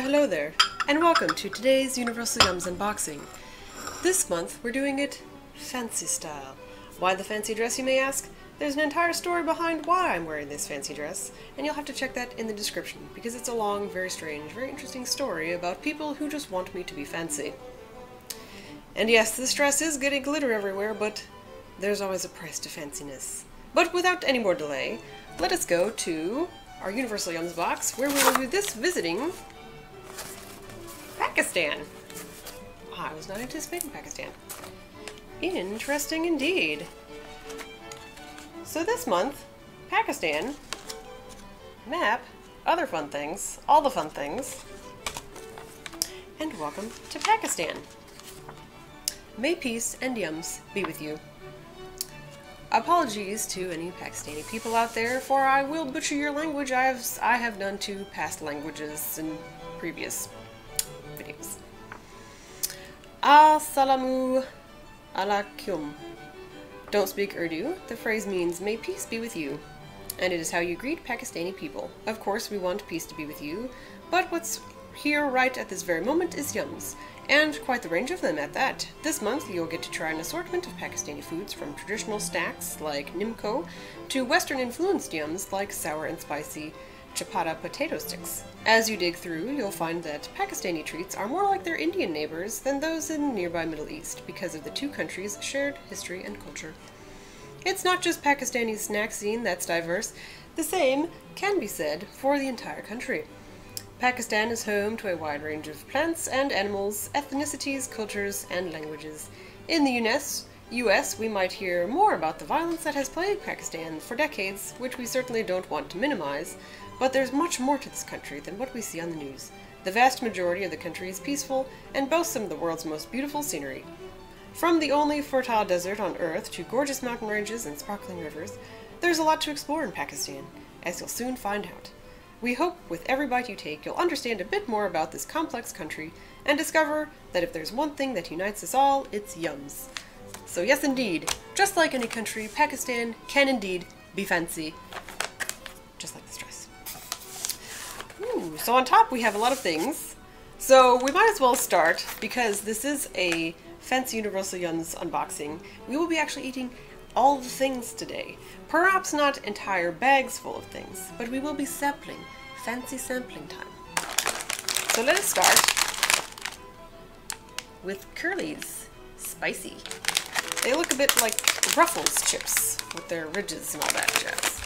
hello there, and welcome to today's Universal Yums unboxing. This month we're doing it fancy style. Why the fancy dress, you may ask? There's an entire story behind why I'm wearing this fancy dress, and you'll have to check that in the description, because it's a long, very strange, very interesting story about people who just want me to be fancy. And yes, this dress is getting glitter everywhere, but there's always a price to fanciness. But without any more delay, let us go to our Universal Yums box, where we will do this visiting Pakistan. I was not anticipating Pakistan. Interesting indeed. So this month, Pakistan, map, other fun things, all the fun things, and welcome to Pakistan. May peace and yums be with you. Apologies to any Pakistani people out there, for I will butcher your language. I have done to past languages in previous videos. Assalamu alaikum. Don't speak Urdu. The phrase means may peace be with you, and it is how you greet Pakistani people. Of course, we want peace to be with you, but what's here right at this very moment is yums, and quite the range of them at that. This month you'll get to try an assortment of Pakistani foods, from traditional snacks like Nimco to Western influenced yums like sour and spicy Chapata potato sticks. As you dig through, you'll find that Pakistani treats are more like their Indian neighbors than those in nearby Middle East because of the two countries' shared history and culture. It's not just Pakistani snack scene that's diverse. The same can be said for the entire country. Pakistan is home to a wide range of plants and animals, ethnicities, cultures, and languages. In the US, we might hear more about the violence that has plagued Pakistan for decades, which we certainly don't want to minimize, but there's much more to this country than what we see on the news. The vast majority of the country is peaceful and boasts some of the world's most beautiful scenery. From the only fertile desert on Earth to gorgeous mountain ranges and sparkling rivers, there's a lot to explore in Pakistan, as you'll soon find out. We hope with every bite you take, you'll understand a bit more about this complex country and discover that if there's one thing that unites us all, it's yums. So yes indeed, just like any country, Pakistan can indeed be fancy, just like this dress. Ooh, so on top we have a lot of things, so we might as well start, because this is a fancy Universal Yums unboxing. We will be actually eating all the things today. Perhaps not entire bags full of things, but we will be sampling. Fancy sampling time. So let us start with Kurleez Spicy. They look a bit like Ruffles chips with their ridges and all that jazz.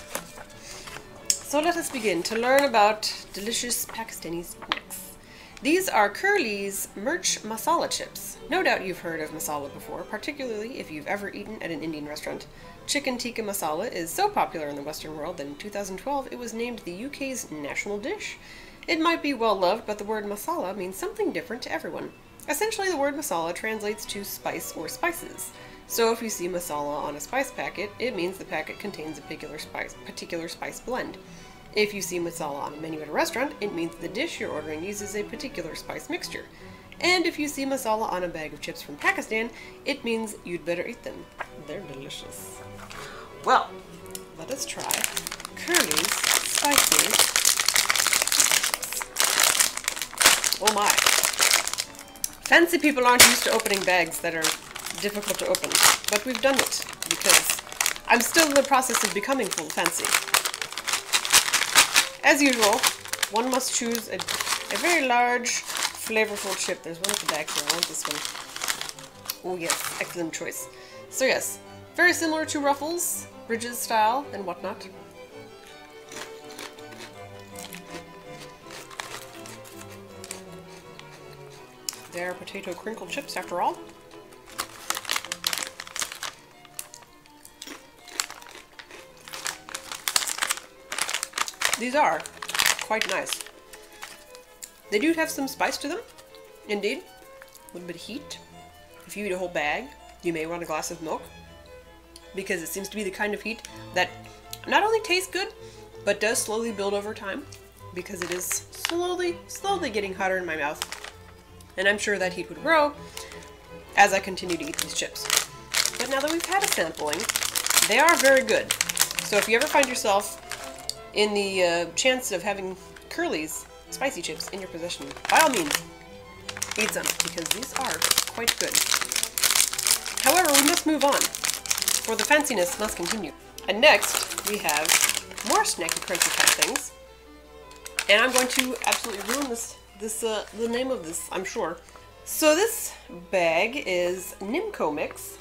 So let us begin to learn about delicious Pakistani snacks. These are Kurleez Mirch Masala chips. No doubt you've heard of masala before, particularly if you've ever eaten at an Indian restaurant. Chicken tikka masala is so popular in the Western world that in 2012 it was named the UK's national dish. It might be well loved, but the word masala means something different to everyone. Essentially, the word masala translates to spice or spices. So if you see masala on a spice packet, it means the packet contains a particular spice blend. If you see masala on a menu at a restaurant, it means the dish you're ordering uses a particular spice mixture. And if you see masala on a bag of chips from Pakistan, it means you'd better eat them. They're delicious. Well, let us try Kurleez Spicy. Oh my. Fancy people aren't used to opening bags that are difficult to open, but we've done it, because I'm still in the process of becoming full fancy. As usual, one must choose a very large, flavorful chip. There's one at the back here. I want this one. Oh yes, excellent choice. So yes, very similar to Ruffles, ridges style and whatnot. They're potato crinkle chips after all. These are quite nice. They do have some spice to them, indeed. A little bit of heat. If you eat a whole bag, you may want a glass of milk, because it seems to be the kind of heat that not only tastes good, but does slowly build over time, because it is slowly getting hotter in my mouth. And I'm sure that heat would grow as I continue to eat these chips. But now that we've had a sampling, they are very good. So if you ever find yourself in the chance of having Kurleez spicy chips in your possession, by all means, eat some, because these are quite good. However, we must move on, for the fanciness must continue. And next, we have more snacky crunchy type things. And I'm going to absolutely ruin the name of this, I'm sure. So this bag is Nimco mix.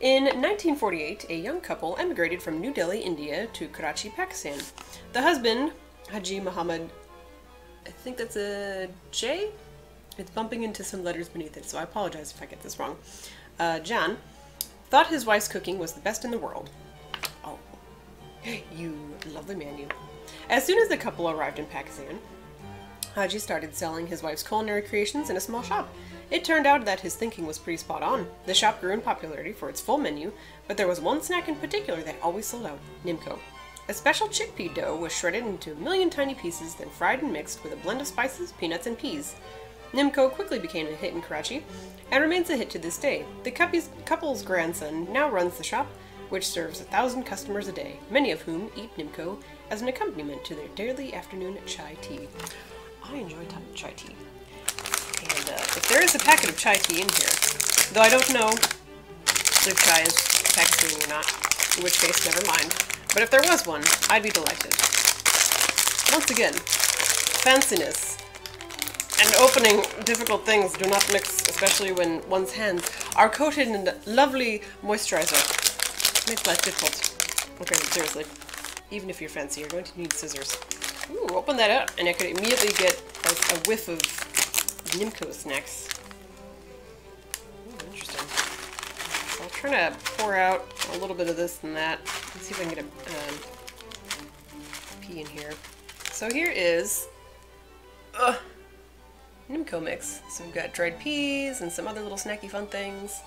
In 1948, a young couple emigrated from New Delhi, India to Karachi, Pakistan. The husband, Haji Muhammad, I think that's a J? It's bumping into some letters beneath it, so I apologize if I get this wrong. Jan, thought his wife's cooking was the best in the world. Oh, you lovely man, you. As soon as the couple arrived in Pakistan, Haji started selling his wife's culinary creations in a small shop. It turned out that his thinking was pretty spot on. The shop grew in popularity for its full menu, but there was one snack in particular that always sold out, Nimco. A special chickpea dough was shredded into a million tiny pieces, then fried and mixed with a blend of spices, peanuts, and peas. Nimco quickly became a hit in Karachi, and remains a hit to this day. The couple's grandson now runs the shop, which serves 1,000 customers a day, many of whom eat Nimco as an accompaniment to their daily afternoon chai tea. I enjoy chai tea. And if there is a packet of chai tea in here, though I don't know if chai is Pakistani or not, in which case, never mind. But if there was one, I'd be delighted. Once again, fanciness and opening difficult things do not mix, especially when one's hands are coated in lovely moisturizer. It makes life difficult. Okay, seriously. Even if you're fancy, you're going to need scissors. Ooh, open that up, and I could immediately get a whiff of Nimco snacks. Ooh, interesting. So I'll try to pour out a little bit of this and that. Let's see if I can get a pea in here. So here is Nimco mix. So we've got dried peas and some other little snacky fun things.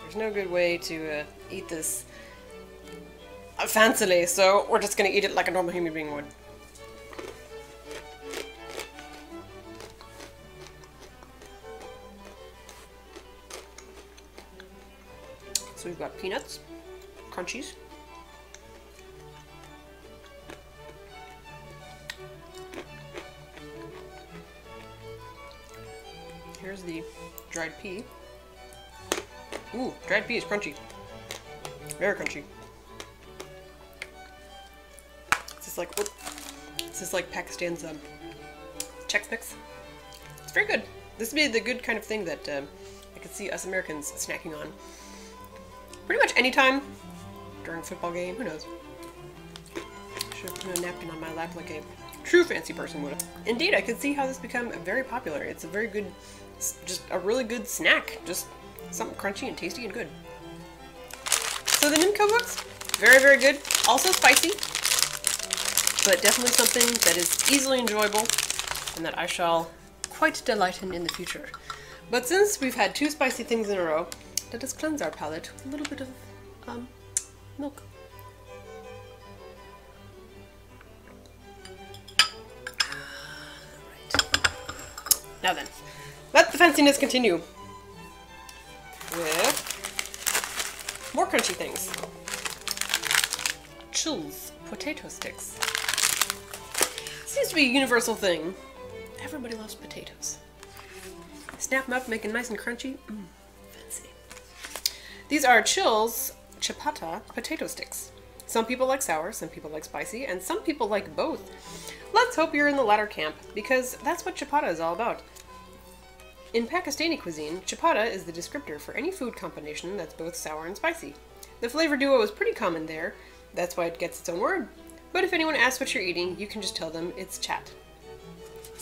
There's no good way to eat this fancily, so we're just going to eat it like a normal human being would. So we've got peanuts, crunchies, here's the dried pea. Ooh, dried pea is crunchy. Very crunchy. This is like Pakistan's Chex Mix. It's very good. This would be the good kind of thing that I could see us Americans snacking on. Pretty much any time during a football game, who knows. Should have put a napkin on my lap like a true fancy person would have. Indeed, I could see how this become very popular. It's a very good, just a really good snack. Just something crunchy and tasty and good. So the Nimco books, very, very good. Also spicy, but definitely something that is easily enjoyable and that I shall quite delight in the future. But since we've had two spicy things in a row, let us cleanse our palate with a little bit of milk. Alright. Now then, let the fanciness continue with more crunchy things. Chillz potato sticks. Seems to be a universal thing. Everybody loves potatoes. Snap them up, make them nice and crunchy. Fancy. These are Chillz Chapata potato sticks. Some people like sour, some people like spicy, and some people like both. Let's hope you're in the latter camp, because that's what Chapata is all about. In Pakistani cuisine, Chapata is the descriptor for any food combination that's both sour and spicy. The flavor duo is pretty common there, that's why it gets its own word. But if anyone asks what you're eating, you can just tell them it's chat.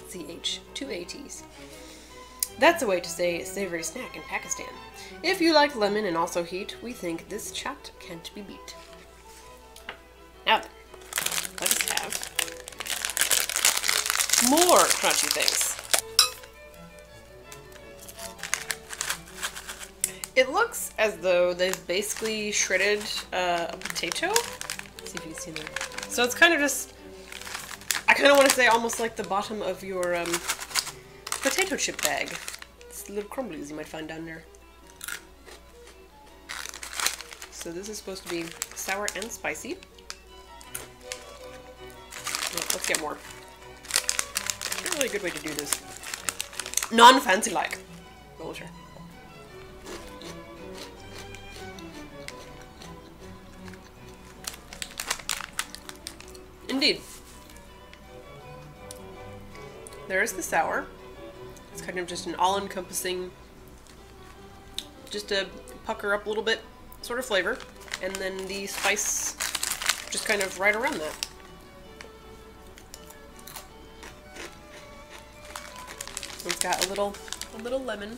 CH, two ATs. That's a way to say savory snack in Pakistan. If you like lemon and also heat, we think this chat can't be beat. Now then, let us have more crunchy things. It looks as though they've basically shredded a potato. Let's see if you can see that. So it's kind of just, I kind of want to say almost like the bottom of your potato chip bag. It's little crumblies you might find down there. So this is supposed to be sour and spicy. Let's get more. It's a really good way to do this. Non-fancy like. Oh, sure. Indeed. There is the sour. It's kind of just an all-encompassing, just to pucker up a little bit sort of flavor. And then the spice just kind of right around that. It's got a little lemon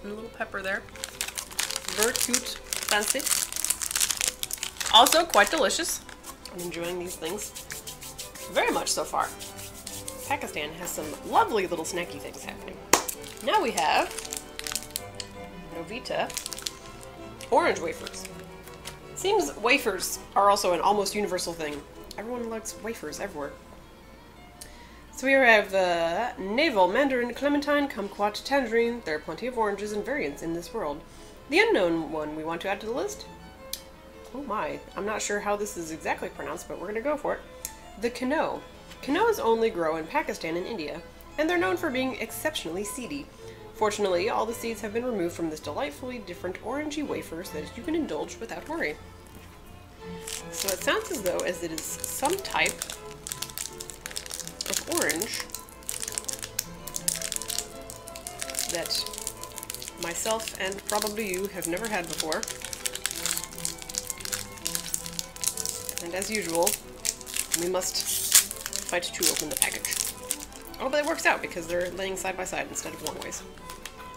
and a little pepper there. Very cute, fancy. Also quite delicious. I'm enjoying these things very much so far. Pakistan has some lovely little snacky things happening. Now we have Novita Orange Wafers. Seems wafers are also an almost universal thing. Everyone likes wafers everywhere. So here we have Navel, Mandarin, Clementine, Kumquat, Tangerine. There are plenty of oranges and variants in this world. The unknown one we want to add to the list? Oh my, I'm not sure how this is exactly pronounced, but we're going to go for it. The Kano. Kanos only grow in Pakistan and India, and they're known for being exceptionally seedy. Fortunately, all the seeds have been removed from this delightfully different orangey wafer so that you can indulge without worry. So it sounds as though as it is some type of orange that myself and probably you have never had before. And as usual, we must fight to open the package. Oh, but it works out because they're laying side by side instead of long ways.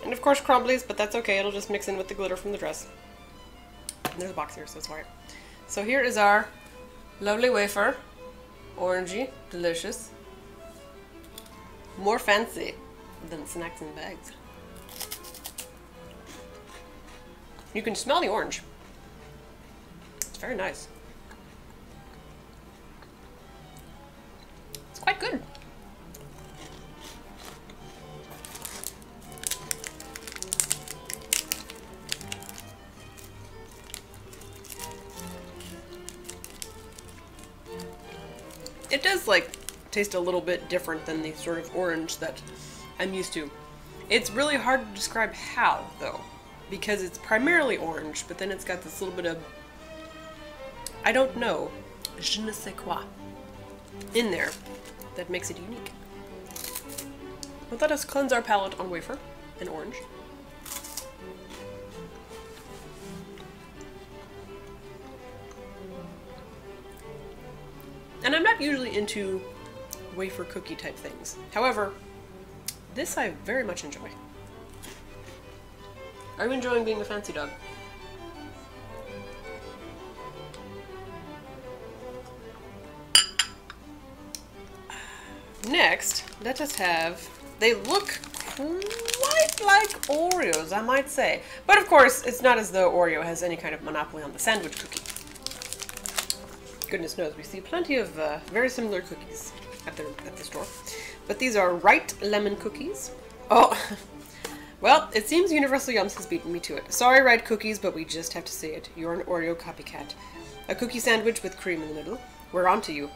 And of course crumblies, but that's okay, it'll just mix in with the glitter from the dress. And there's a box here, so it's alright. So here is our lovely wafer. Orangey, delicious. More fancy than snacks in bags. You can smell the orange. It's very nice. It's quite good. It does like taste a little bit different than the sort of orange that I'm used to. It's really hard to describe how though, because it's primarily orange, but then it's got this little bit of, I don't know, je ne sais quoi in there that makes it unique. But let us cleanse our palate on wafer and orange. And I'm not usually into wafer cookie type things. However, this I very much enjoy. Are you enjoying being a fancy dog? Next, let us have, they look quite like Oreos, I might say. But of course, it's not as though Oreo has any kind of monopoly on the sandwich cookie. Goodness knows, we see plenty of very similar cookies at the store. But these are Rite Lemon Cookies. Oh, well, it seems Universal Yums has beaten me to it. Sorry, Rite Cookies, but we just have to say it. You're an Oreo copycat. A cookie sandwich with cream in the middle. We're on to you.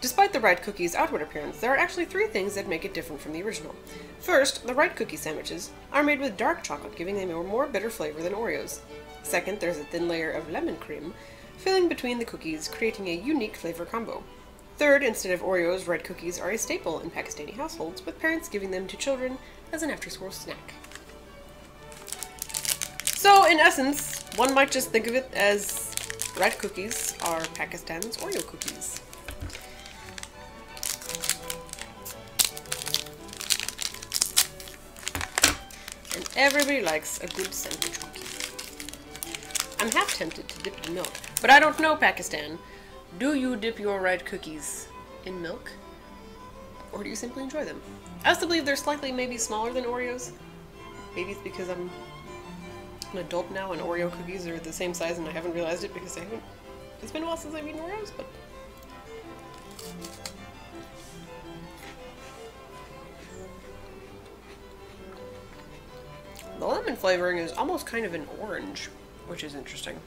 Despite the Rite Cookies' outward appearance, there are actually 3 things that make it different from the original. First, the Rite Cookie sandwiches are made with dark chocolate, giving them a more bitter flavor than Oreos. Second, there's a thin layer of lemon cream filling between the cookies, creating a unique flavor combo. Third, instead of Oreos, Rite Cookies are a staple in Pakistani households, with parents giving them to children as an after-school snack. So, in essence, one might just think of it as Rite Cookies are Pakistan's Oreo cookies. And everybody likes a good sandwich cookie. I'm half tempted to dip it in milk, but I don't know, Pakistan. Do you dip your Rite Cookies in milk? Or do you simply enjoy them? I also believe they're slightly maybe smaller than Oreos. Maybe it's because I'm an adult now and Oreo cookies are the same size and I haven't realized it because it's been a while since I've eaten Oreos, but... The lemon flavoring is almost kind of an orange, which is interesting.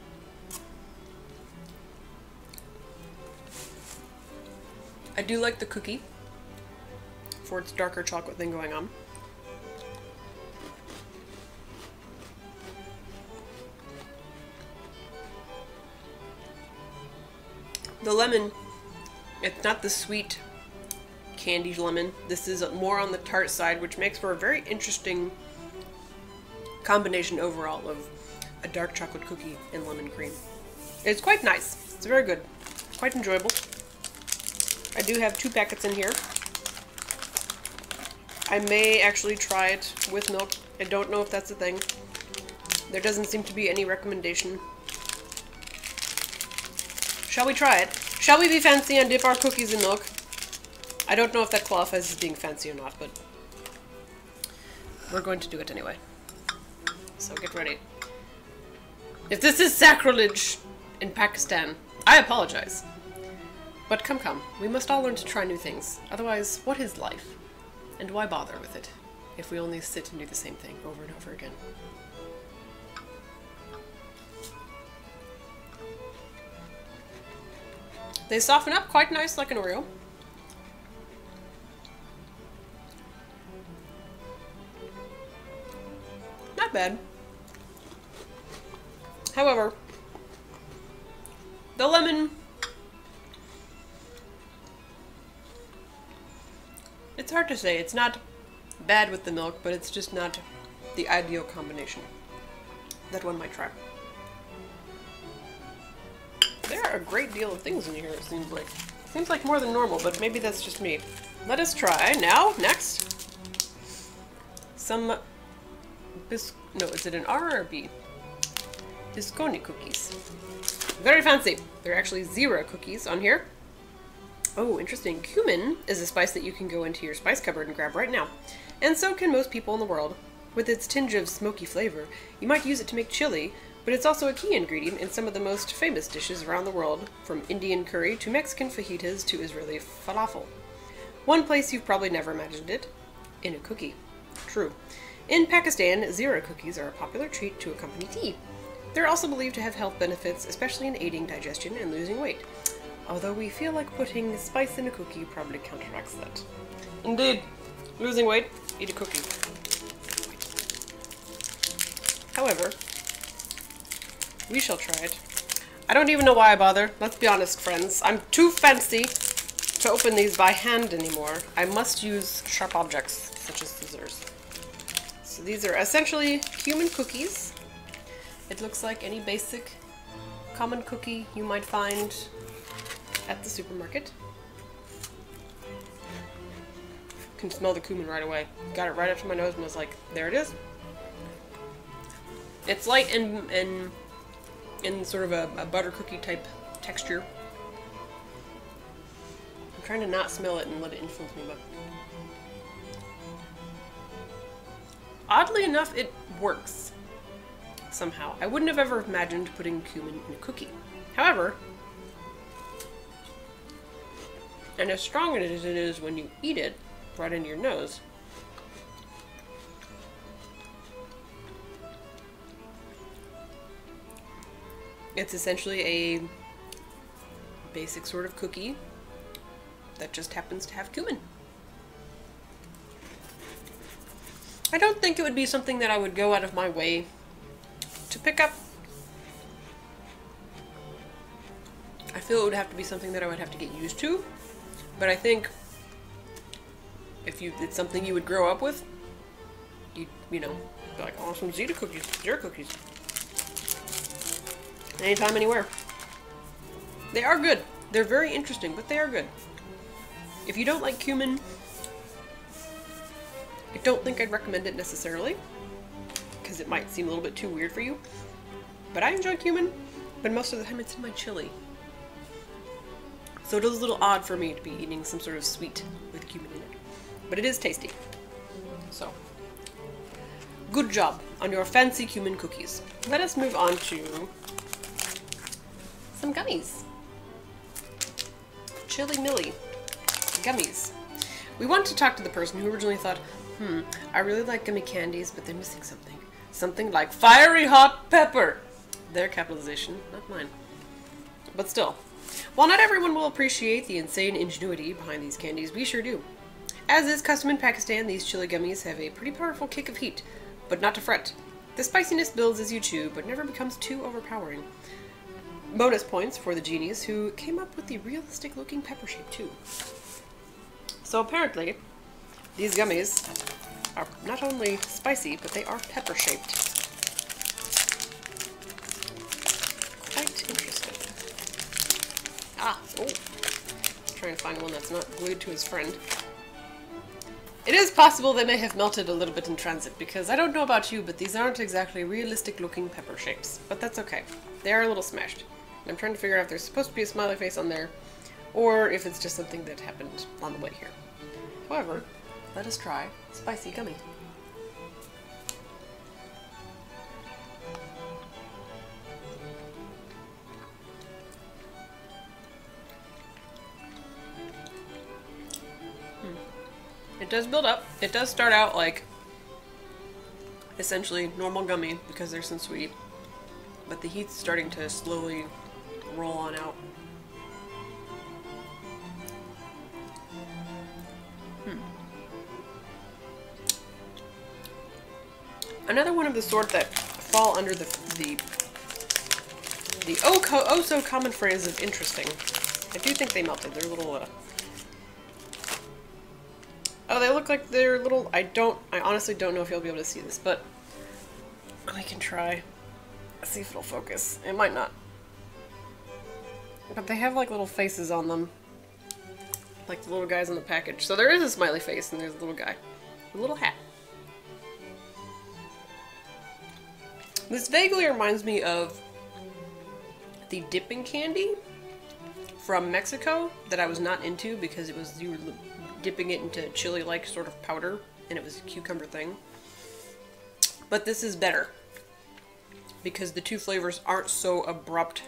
I do like the cookie. for its darker chocolate thing going on. The lemon, it's not the sweet candied lemon. This is more on the tart side, which makes for a very interesting combination overall of a dark chocolate cookie and lemon cream. It's quite nice. It's very good. Quite enjoyable. I do have 2 packets in here. I may actually try it with milk. I don't know if that's a thing. There doesn't seem to be any recommendation. Shall we try it? Shall we be fancy and dip our cookies in milk? I don't know if that qualifies as being fancy or not, but we're going to do it anyway. So get ready. If this is sacrilege in Pakistan, I apologize. But come, we must all learn to try new things. Otherwise, what is life? And why bother with it if we only sit and do the same thing over and over again? They soften up quite nice like an Oreo. Not bad. However, the lemon, it's hard to say. It's not bad with the milk, but it's just not the ideal combination that one might try. There are a great deal of things in here, it seems like. Seems like more than normal, but maybe that's just me. Let us try now, next, some no, is it an R or a B? Biscotti cookies. Very fancy. They're actually Zeera cookies on here. Oh, interesting. Cumin is a spice that you can go into your spice cupboard and grab right now. And so can most people in the world. With its tinge of smoky flavor, you might use it to make chili, but it's also a key ingredient in some of the most famous dishes around the world, from Indian curry to Mexican fajitas to Israeli falafel. One place you've probably never imagined it, in a cookie. True. In Pakistan, Zeera cookies are a popular treat to accompany tea. They're also believed to have health benefits, especially in aiding digestion and losing weight. Although we feel like putting spice in a cookie probably counteracts that. Indeed. Losing weight, eat a cookie. However, we shall try it. I don't even know why I bother. Let's be honest, friends. I'm too fancy to open these by hand anymore. I must use sharp objects, such as scissors. So these are essentially cumin cookies. It looks like any basic common cookie you might find at the supermarket. Can smell the cumin right away. Got it right up to my nose and was like, there it is. It's light and in sort of a butter cookie type texture. I'm trying to not smell it and let it influence me, but oddly enough, it works somehow. I wouldn't have ever imagined putting cumin in a cookie. However, and as strong as it is when you eat it right into your nose, it's essentially a basic sort of cookie that just happens to have cumin. I don't think it would be something that I would go out of my way to pick up. I feel it would have to be something that I would have to get used to, but I think if it's something you would grow up with, you know, be like, oh, some Zeera cookies. Anytime, anywhere. They are good. They're very interesting, but they are good. If you don't like cumin, I don't think I'd recommend it necessarily, because it might seem a little bit too weird for you. But I enjoy cumin, but most of the time it's in my chili. So it is a little odd for me to be eating some sort of sweet with cumin in it. But it is tasty. So, good job on your fancy cumin cookies. Let us move on to some gummies. Chili Mili Gummies. We want to talk to the person who originally thought, I really like gummy candies, but they're missing something. Something like fiery hot pepper. Their capitalization, not mine. But still, while not everyone will appreciate the insane ingenuity behind these candies, we sure do. As is custom in Pakistan, these chili gummies have a pretty powerful kick of heat, but not to fret. The spiciness builds as you chew, but never becomes too overpowering. Bonus points for the genies who came up with the realistic looking pepper shape too. So apparently, these gummies are not only spicy, but they are pepper shaped. Quite interesting. Let's try and find one that's not glued to his friend. It is possible they may have melted a little bit in transit, because I don't know about you, but these aren't exactly realistic looking pepper shapes. But that's okay. They are a little smashed. I'm trying to figure out if there's supposed to be a smiley face on there, or if it's just something that happened on the way here. However, let us try Spicy Gummy. It does build up. It does start out like essentially normal gummy because there's some sweet, but the heat's starting to slowly roll on out. Another one of the sort that fall under the oh so common phrase of interesting. I do think they melted. They're little oh, they look like they're little... I honestly don't know if you'll be able to see this, but we can try. Let's see if it'll focus. It might not. But they have like little faces on them. Like the little guys on the package. So there is a smiley face and there's a little guy. A little hat. This vaguely reminds me of the dipping candy from Mexico that I was not into because it was... you were dipping it into chili-like sort of powder, and it was a cucumber thing. But this is better because the two flavors aren't so abrupt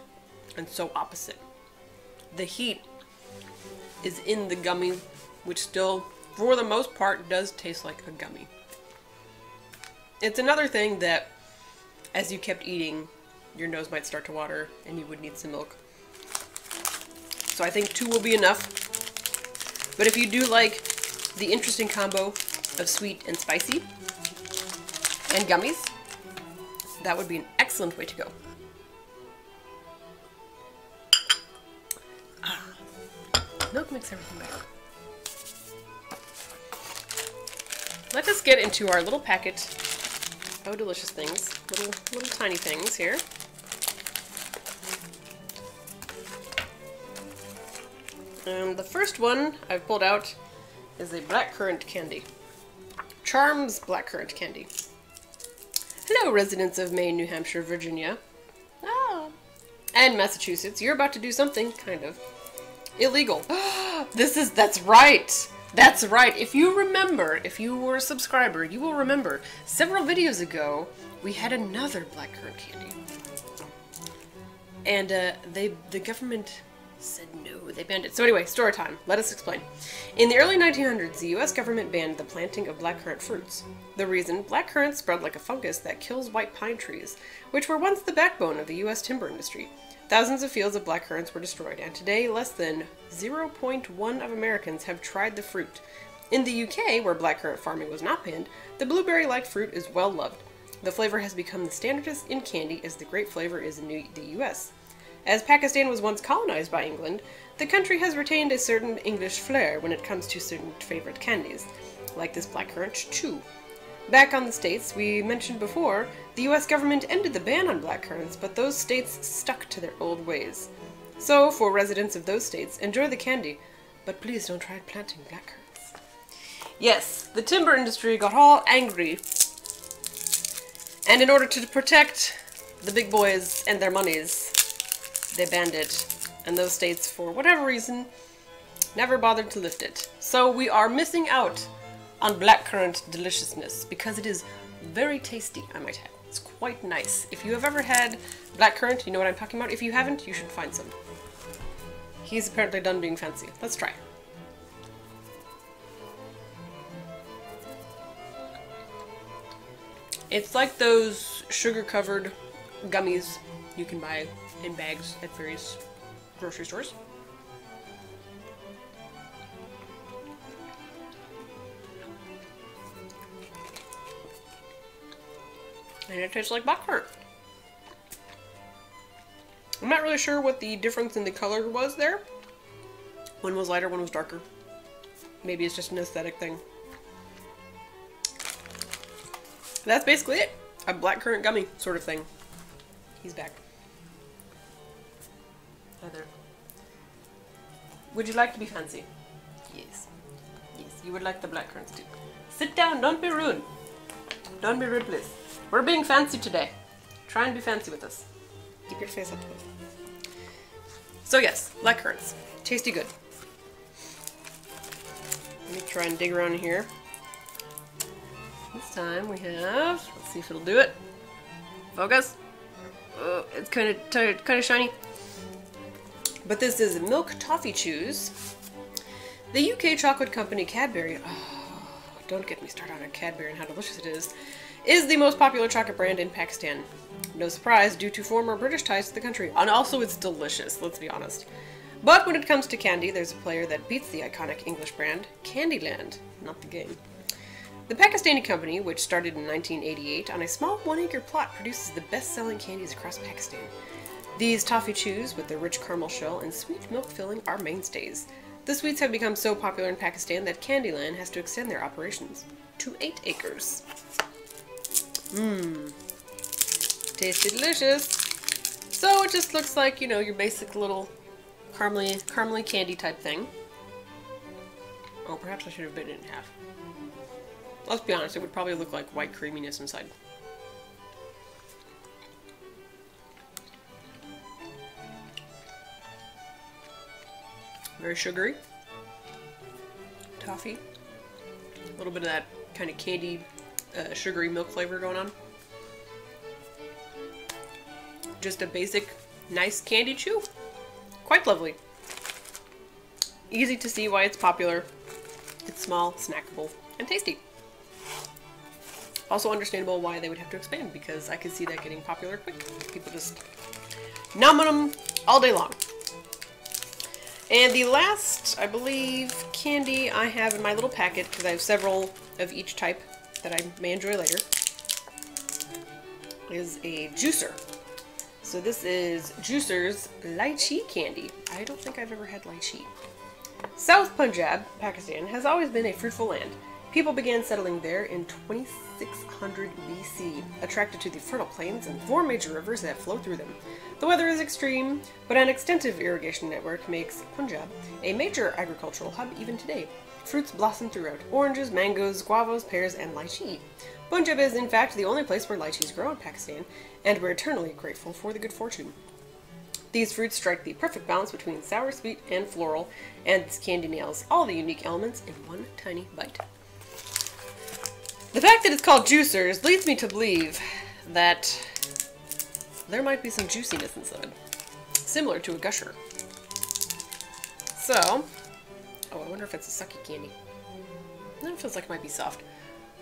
and so opposite. The heat is in the gummy, which still, for the most part, does taste like a gummy. It's another thing that, as you kept eating, your nose might start to water and you would need some milk. So I think 2 will be enough. But if you do like the interesting combo of sweet and spicy and gummies, that would be an excellent way to go. Milk makes everything better. Let us get into our little packet. Oh, delicious things. Little tiny things here. The first one I've pulled out is a Blackcurrant Candy. Charms Blackcurrant Candy. Hello, residents of Maine, New Hampshire, Virginia, and Massachusetts. You're about to do something, kind of, illegal. That's right! That's right! If you remember, if you were a subscriber, you will remember, several videos ago, we had another Blackcurrant Candy. And, the government said no, they banned it. So anyway, story time. Let us explain. In the early 1900s, the US government banned the planting of blackcurrant fruits. The reason? Blackcurrant spread like a fungus that kills white pine trees, which were once the backbone of the US timber industry. Thousands of fields of blackcurrants were destroyed, and today less than 0.1 of Americans have tried the fruit. In the UK, where blackcurrant farming was not banned, the blueberry-like fruit is well loved. The flavor has become the standard in candy as the grape flavor is in the US. As Pakistan was once colonized by England, the country has retained a certain English flair when it comes to certain favorite candies, like this blackcurrant too. Back on the states, we mentioned before, the US government ended the ban on blackcurrants, but those states stuck to their old ways. So, for residents of those states, enjoy the candy, but please don't try planting blackcurrants. Yes, the timber industry got all angry, and in order to protect the big boys and their monies, they banned it, and those states, for whatever reason, never bothered to lift it. So we are missing out on blackcurrant deliciousness, because it is very tasty, I might add. It's quite nice. If you have ever had blackcurrant, you know what I'm talking about. If you haven't, you should find some. He's apparently done being fancy. Let's try. It's like those sugar-covered gummies you can buy in bags at various grocery stores. And it tastes like blackcurrant. I'm not really sure what the difference in the color was there. One was lighter, one was darker. Maybe it's just an aesthetic thing. That's basically it. A blackcurrant gummy sort of thing. He's back. Hi there. Would you like to be fancy? Yes. Yes, you would like the blackcurrants too. Sit down, don't be rude. Don't be rude, please. We're being fancy today. Try and be fancy with us. Keep your face up, please. So yes, blackcurrants. Tasty good. Let me try and dig around in here. This time we have, let's see if it'll do it. Focus. Oh, it's kind of shiny. But this is Milk Toffee Chews. The UK chocolate company Cadbury, oh, don't get me started on Cadbury and how delicious it is the most popular chocolate brand in Pakistan. No surprise, due to former British ties to the country. And also it's delicious, let's be honest. But when it comes to candy, there's a player that beats the iconic English brand, Candyland, not the game. The Pakistani company, which started in 1988 on a small 1-acre plot, produces the best-selling candies across Pakistan. These toffee chews, with their rich caramel shell and sweet milk filling, are mainstays. The sweets have become so popular in Pakistan that Candyland has to extend their operations to 8 acres. Mmm. Tasty delicious. So it just looks like, you know, your basic little caramely candy type thing. Oh, perhaps I should have bitten it in half. Let's be honest, it would probably look like white creaminess inside. Very sugary. Toffee. A little bit of that kind of candy, sugary milk flavor going on. Just a basic, nice candy chew. Quite lovely. Easy to see why it's popular. It's small, snackable, and tasty. Also understandable why they would have to expand, because I could see that getting popular quick. People just nom on them all day long. And the last, I believe, candy I have in my little packet, because I have several of each type that I may enjoy later, is a juicer. So this is Juicer's Lychee Candy. I don't think I've ever had lychee. South Punjab, Pakistan, has always been a fruitful land. People began settling there in 2600 BC, attracted to the fertile plains and 4 major rivers that flow through them. The weather is extreme, but an extensive irrigation network makes Punjab a major agricultural hub even today. Fruits blossom throughout: oranges, mangoes, guavas, pears, and lychee. Punjab is, in fact, the only place where lychees grow in Pakistan, and we're eternally grateful for the good fortune. These fruits strike the perfect balance between sour, sweet, and floral, and this candy nails all the unique elements in one tiny bite. The fact that it's called Juicers leads me to believe that there might be some juiciness inside, similar to a gusher. So, oh, I wonder if it's a sucky candy. It feels like it might be soft.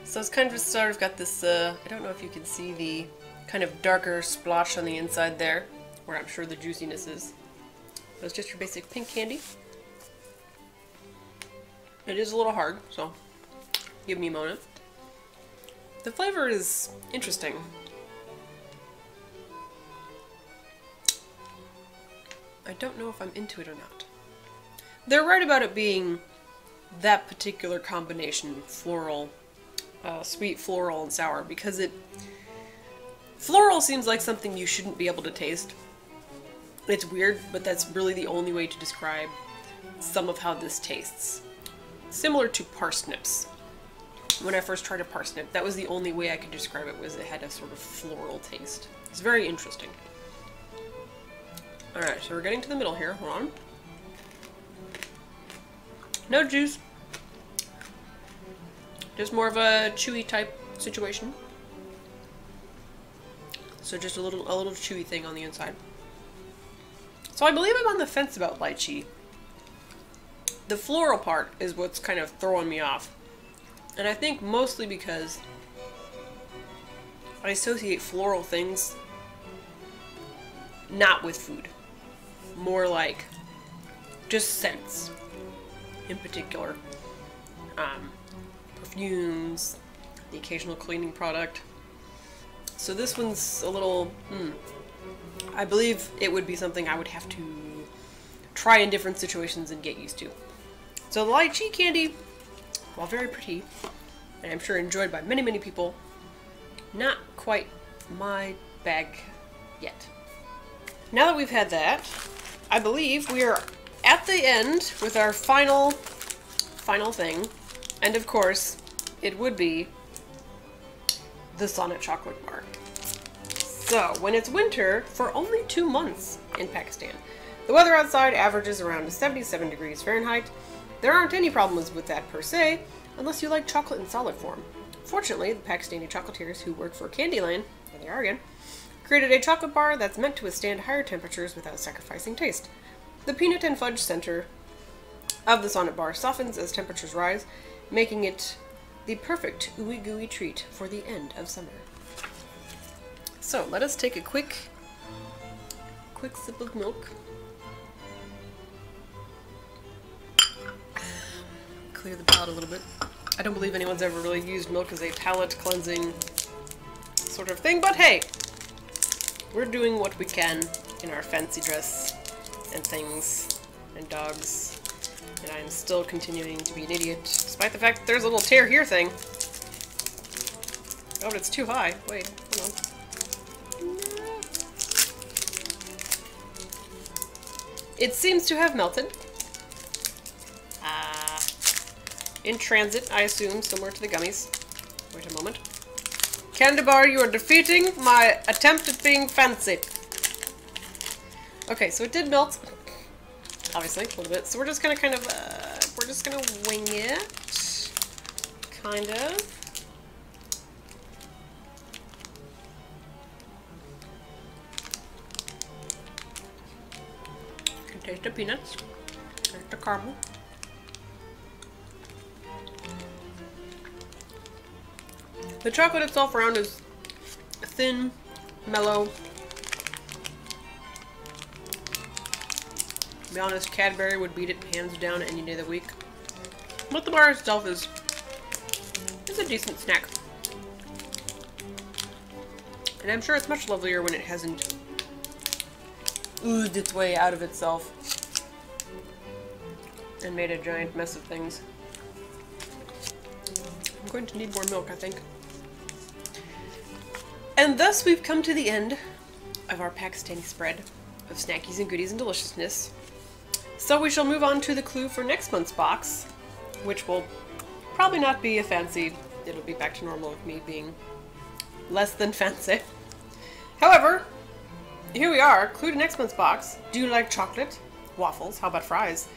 So it's kind of sort of got this, I don't know if you can see the kind of darker splotch on the inside there, where I'm sure the juiciness is. But it's just your basic pink candy. It is a little hard, so give me a moment. The flavor is interesting. I don't know if I'm into it or not. They're right about it being that particular combination, floral, sweet, floral, and sour, because floral seems like something you shouldn't be able to taste. It's weird, but that's really the only way to describe some of how this tastes. Similar to parsnips. When I first tried a parsnip, that was the only way I could describe it, was it had a sort of floral taste. It's very interesting. Alright, so we're getting to the middle here. Hold on. No juice. Just more of a chewy type situation. So just a little chewy thing on the inside. So I believe I'm on the fence about lychee. The floral part is what's kind of throwing me off. And I think mostly because I associate floral things not with food. More like just scents in particular. Perfumes, the occasional cleaning product. So this one's a little, I believe it would be something I would have to try in different situations and get used to. So the Lychee Candy, while very pretty, and I'm sure enjoyed by many, many people, not quite my bag yet. Now that we've had that, I believe we are at the end with our final thing, and of course, it would be the Sonnet Chocolate Bar. So, when it's winter, for only 2 months in Pakistan, the weather outside averages around 77 degrees Fahrenheit. There aren't any problems with that per se, unless you like chocolate in solid form. Fortunately, the Pakistani chocolatiers who work for Candyland, there they are again, created a chocolate bar that's meant to withstand higher temperatures without sacrificing taste. The peanut and fudge center of the Sonnet bar softens as temperatures rise, making it the perfect ooey gooey treat for the end of summer. So let us take a quick sip of milk. Clear the palate a little bit. I don't believe anyone's ever really used milk as a palate cleansing sort of thing, but hey, we're doing what we can in our fancy dress and things and dogs, and I'm still continuing to be an idiot, despite the fact that there's a little tear here thing. Oh, but it's too high. Wait, hold on. It seems to have melted. In transit, I assume, similar to the gummies. Wait a moment. Candy bar, you are defeating my attempt at being fancy. Okay, so it did melt. Obviously, a little bit. So we're just gonna kind of, we're just gonna wing it. Kind of. You can taste the peanuts. Taste the caramel. The chocolate itself around is thin, mellow. To be honest, Cadbury would beat it hands down any day of the week. But the bar itself is a decent snack. And I'm sure it's much lovelier when it hasn't oozed its way out of itself and made a giant mess of things. I'm going to need more milk, I think. And thus we've come to the end of our Pakistani spread of snackies and goodies and deliciousness. So we shall move on to the clue for next month's box, which will probably not be a fancy. It'll be back to normal with me being less than fancy. However, here we are, clue to next month's box. Do you like chocolate? Waffles? How about fries?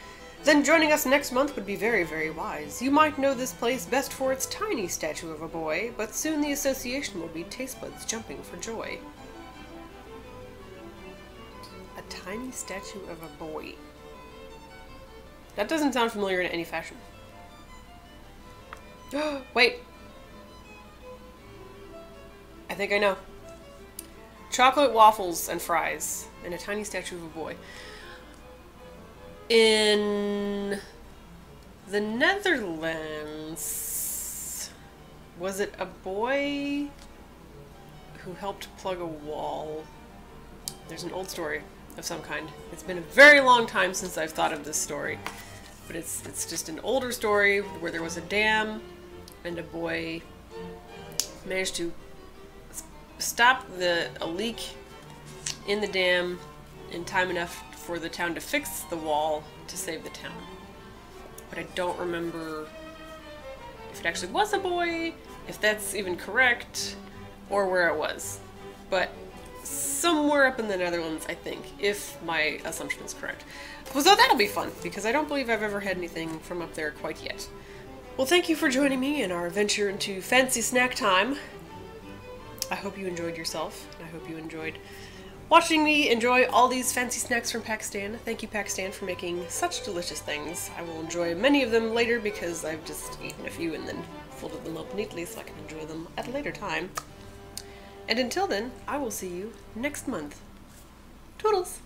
Then joining us next month would be very, very wise. You might know this place best for its tiny statue of a boy, but soon the association will be taste buds jumping for joy. A tiny statue of a boy. That doesn't sound familiar in any fashion. Wait. I think I know. Chocolate waffles and fries, and a tiny statue of a boy. In the Netherlands, was it a boy who helped plug a wall? There's an old story of some kind. It's been a very long time since I've thought of this story, but it's just an older story where there was a dam and a boy managed to stop a leak in the dam in time enough for the town to fix the wall to save the town. But I don't remember if it actually was a boy, if that's even correct, or where it was. But somewhere up in the Netherlands, I think, if my assumption is correct. So that'll be fun, because I don't believe I've ever had anything from up there quite yet. Well, thank you for joining me in our venture into fancy snack time. I hope you enjoyed yourself, and I hope you enjoyed watching me enjoy all these fancy snacks from Pakistan. Thank you, Pakistan, for making such delicious things. I will enjoy many of them later because I've just eaten a few and then folded them up neatly so I can enjoy them at a later time. And until then, I will see you next month. Toodles!